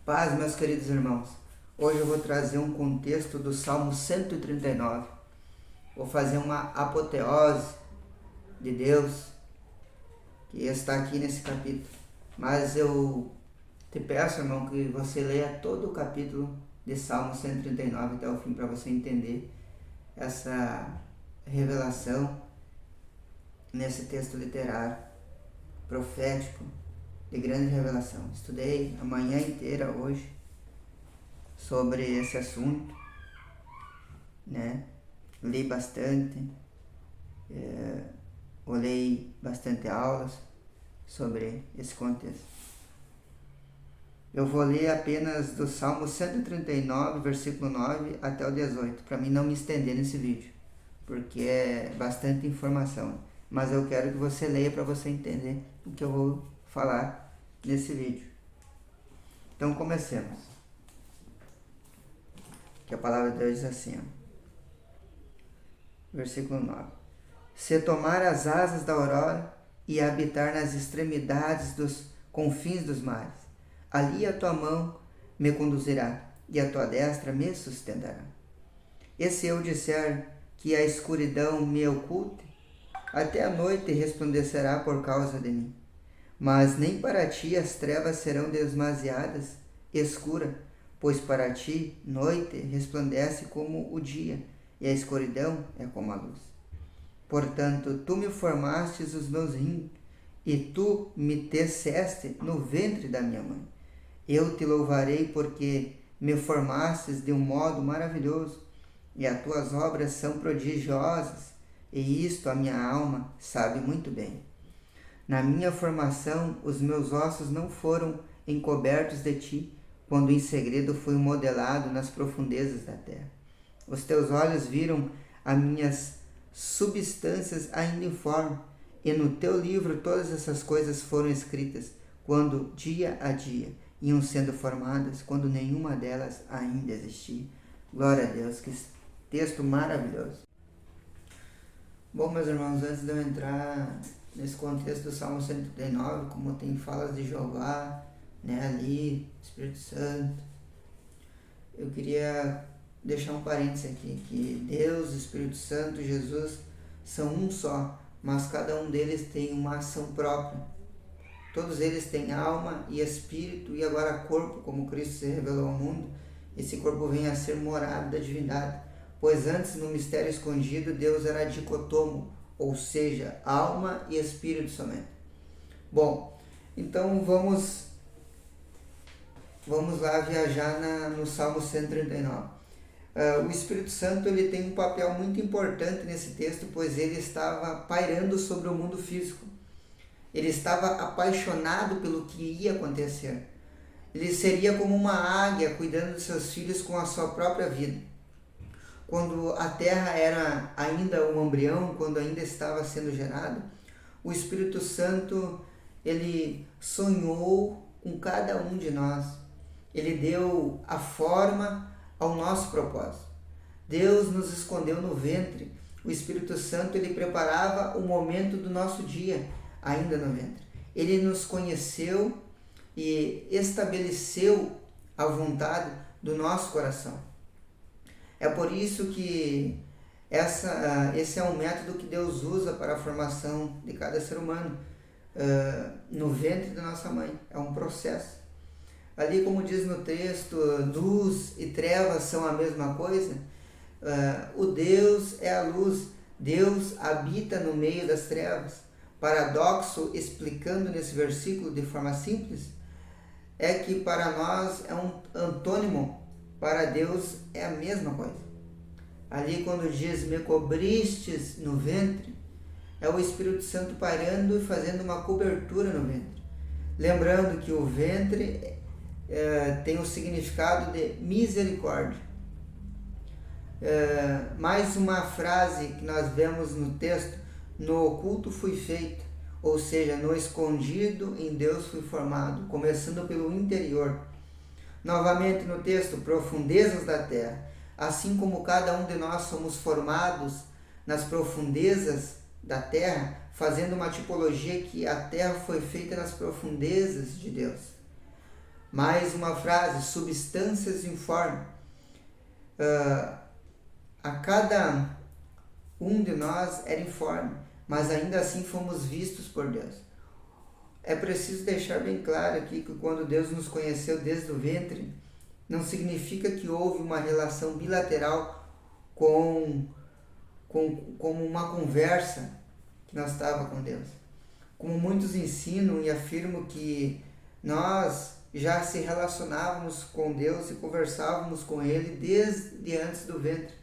Paz, meus queridos irmãos. Hoje eu vou trazer um contexto do Salmo 139. Vou fazer uma apoteose de Deus que está aqui nesse capítulo. Mas eu te peço, irmão, que você leia todo o capítulo de Salmo 139 até o fim para você entender essa revelação nesse texto literário, profético, de grande revelação. Estudei a manhã inteira hoje sobre esse assunto, né? Li bastante, olhei bastante aulas sobre esse contexto. Eu vou ler apenas do Salmo 139, versículo 9 até o 18, para mim não me estender nesse vídeo, porque é bastante informação. Mas eu quero que você leia para você entender o que eu vou falar nesse vídeo. Então comecemos. Que a palavra de Deus diz assim, ó. Versículo 9. Se tomar as asas da aurora e habitar nas extremidades dos confins dos mares, ali a tua mão me conduzirá e a tua destra me sustentará. E se eu disser que a escuridão me oculte, até a noite resplandecerá por causa de mim. Mas nem para ti as trevas serão demasiadas escura, pois para ti noite resplandece como o dia, e a escuridão é como a luz. Portanto, tu me formastes os meus rins, e tu me teceste no ventre da minha mãe. Eu te louvarei porque me formastes de um modo maravilhoso, e as tuas obras são prodigiosas, e isto a minha alma sabe muito bem. Na minha formação, os meus ossos não foram encobertos de ti, quando em segredo fui modelado nas profundezas da terra. Os teus olhos viram as minhas substâncias ainda informe, e no teu livro todas essas coisas foram escritas, quando dia a dia iam sendo formadas, quando nenhuma delas ainda existia. Glória a Deus, que texto maravilhoso. Bom, meus irmãos, antes de eu entrar nesse contexto do Salmo 139, como tem falas de Jeová, né, ali, Espírito Santo, eu queria deixar um parênteses aqui, que Deus, Espírito Santo, Jesus são um só, mas cada um deles tem uma ação própria. Todos eles têm alma e espírito e agora corpo, como Cristo se revelou ao mundo. Esse corpo vem a ser morada da divindade, pois antes no mistério escondido Deus era dicotomo, ou seja, alma e espírito somente. Bom, então vamos lá viajar no Salmo 139. O Espírito Santo ele tem um papel muito importante nesse texto, pois ele estava pairando sobre o mundo físico. Ele estava apaixonado pelo que ia acontecer. Ele seria como uma águia cuidando de seus filhos com a sua própria vida. Quando a terra era ainda um embrião, quando ainda estava sendo gerada, o Espírito Santo ele sonhou com cada um de nós. Ele deu a forma ao nosso propósito. Deus nos escondeu no ventre. O Espírito Santo ele preparava o momento do nosso dia, ainda no ventre. Ele nos conheceu e estabeleceu a vontade do nosso coração. É por isso que esse é um método que Deus usa para a formação de cada ser humano no ventre da nossa mãe. É um processo. Ali, como diz no texto, luz e trevas são a mesma coisa. O Deus é a luz. Deus habita no meio das trevas. Paradoxo, explicando nesse versículo de forma simples, é que para nós é um antônimo, para Deus é a mesma coisa. Ali quando diz, me cobristes no ventre, é o Espírito Santo pairando e fazendo uma cobertura no ventre. Lembrando que o ventre tem o significado de misericórdia. Mais uma frase que nós vemos no texto, no oculto fui feito, ou seja, no escondido em Deus fui formado, começando pelo interior. Novamente no texto, profundezas da terra, assim como cada um de nós somos formados nas profundezas da terra, fazendo uma tipologia que a terra foi feita nas profundezas de Deus. Mais uma frase, substâncias informe. A cada um de nós era informe, mas ainda assim fomos vistos por Deus. É preciso deixar bem claro aqui que quando Deus nos conheceu desde o ventre, não significa que houve uma relação bilateral como uma conversa que nós estávamos com Deus. Como muitos ensinam e afirmam que nós já se relacionávamos com Deus e conversávamos com Ele desde antes do ventre,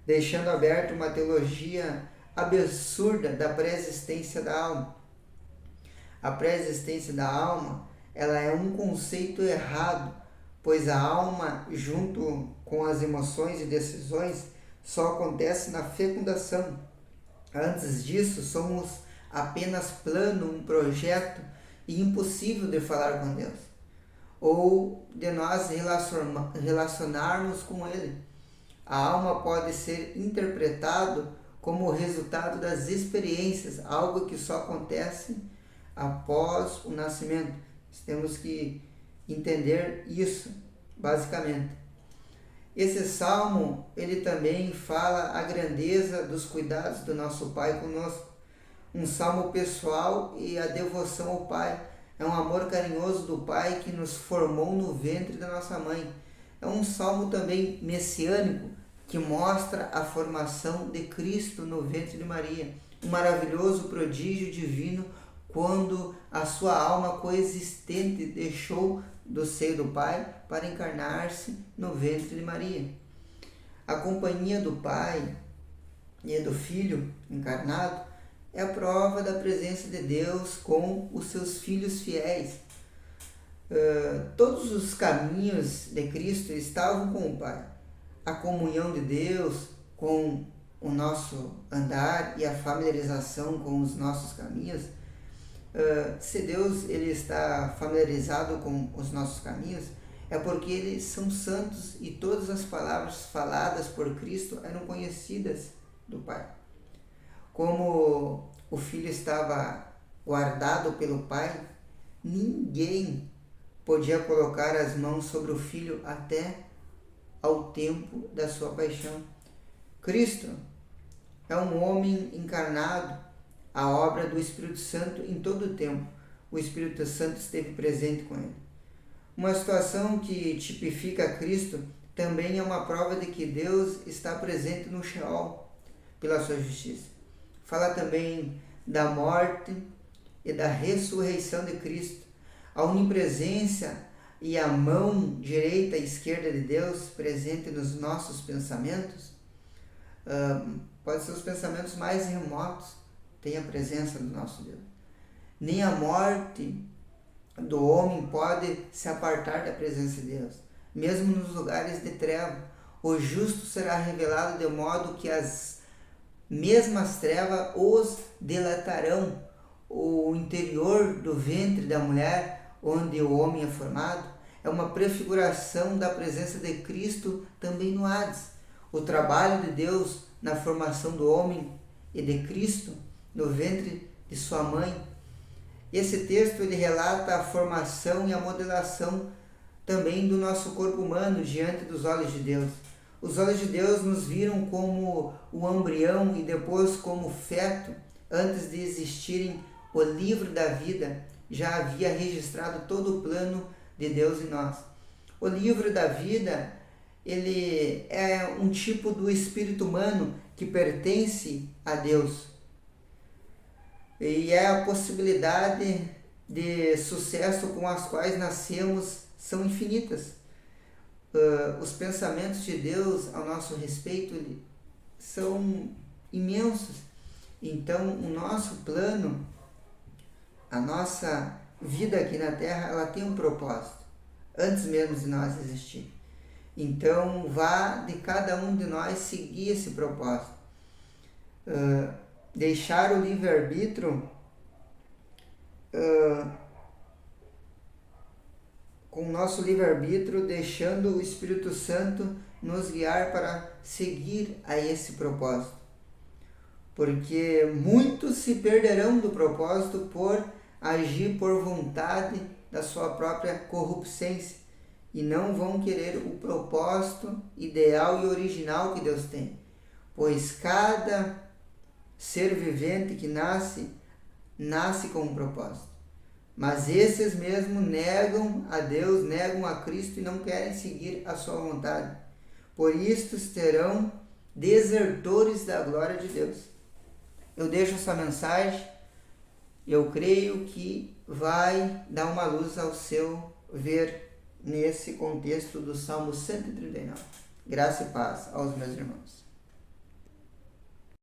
deixando aberto uma teologia absurda da pré-existência da alma. A pré-existência da alma, ela é um conceito errado, pois a alma, junto com as emoções e decisões, só acontece na fecundação. Antes disso, somos apenas plano, um projeto e impossível de falar com Deus, ou de nós relacionarmos com Ele. A alma pode ser interpretado como o resultado das experiências, algo que só acontece após o nascimento. Temos que entender isso, basicamente. Esse salmo, ele também fala a grandeza dos cuidados do nosso Pai conosco. Um salmo pessoal e a devoção ao Pai. É um amor carinhoso do Pai que nos formou no ventre da nossa mãe. É um salmo também messiânico, que mostra a formação de Cristo no ventre de Maria. Um maravilhoso prodígio divino quando a sua alma coexistente deixou do seio do Pai para encarnar-se no ventre de Maria. A companhia do Pai e do Filho encarnado é a prova da presença de Deus com os seus filhos fiéis. Todos os caminhos de Cristo estavam com o Pai. A comunhão de Deus com o nosso andar e a familiarização com os nossos caminhos. Se Deus ele está familiarizado com os nossos caminhos, é porque eles são santos e todas as palavras faladas por Cristo eram conhecidas do Pai. Como o Filho estava guardado pelo Pai, ninguém podia colocar as mãos sobre o Filho até ao tempo da sua paixão. Cristo é um homem encarnado, a obra do Espírito Santo em todo o tempo. O Espírito Santo esteve presente com ele. Uma situação que tipifica Cristo também é uma prova de que Deus está presente no Sheol pela sua justiça. Fala também da morte e da ressurreição de Cristo. A onipresença e a mão direita e esquerda de Deus presente nos nossos pensamentos, pode ser os pensamentos mais remotos, tem a presença do nosso Deus. Nem a morte do homem pode se apartar da presença de Deus. Mesmo nos lugares de treva, o justo será revelado de modo que as mesmas trevas os delatarão. O interior do ventre da mulher, onde o homem é formado, é uma prefiguração da presença de Cristo também no Hades. O trabalho de Deus na formação do homem e de Cristo no ventre de sua mãe. Esse texto ele relata a formação e a modelação também do nosso corpo humano diante dos olhos de Deus. Os olhos de Deus nos viram como o embrião e depois como feto. Antes de existirem o livro da vida, já havia registrado todo o plano de Deus em nós. O livro da vida, ele é um tipo do espírito humano que pertence a Deus. E é a possibilidade de sucesso com as quais nascemos são infinitas. Os pensamentos de Deus ao nosso respeito são imensos. Então, o nosso plano, a nossa vida aqui na Terra, ela tem um propósito, antes mesmo de nós existir. Então, vá de cada um de nós seguir esse propósito. Deixar o livre-arbítrio com o nosso livre-arbítrio, deixando o Espírito Santo nos guiar para seguir a esse propósito. Porque muitos se perderão do propósito por agir por vontade da sua própria corruptência e não vão querer o propósito ideal e original que Deus tem. Pois cada ser vivente que nasce com um propósito. Mas esses mesmo negam a Deus, negam a Cristo e não querem seguir a sua vontade. Por isto serão desertores da glória de Deus. Eu deixo essa mensagem, eu creio que vai dar uma luz ao seu ver nesse contexto do Salmo 139. Graça e paz aos meus irmãos.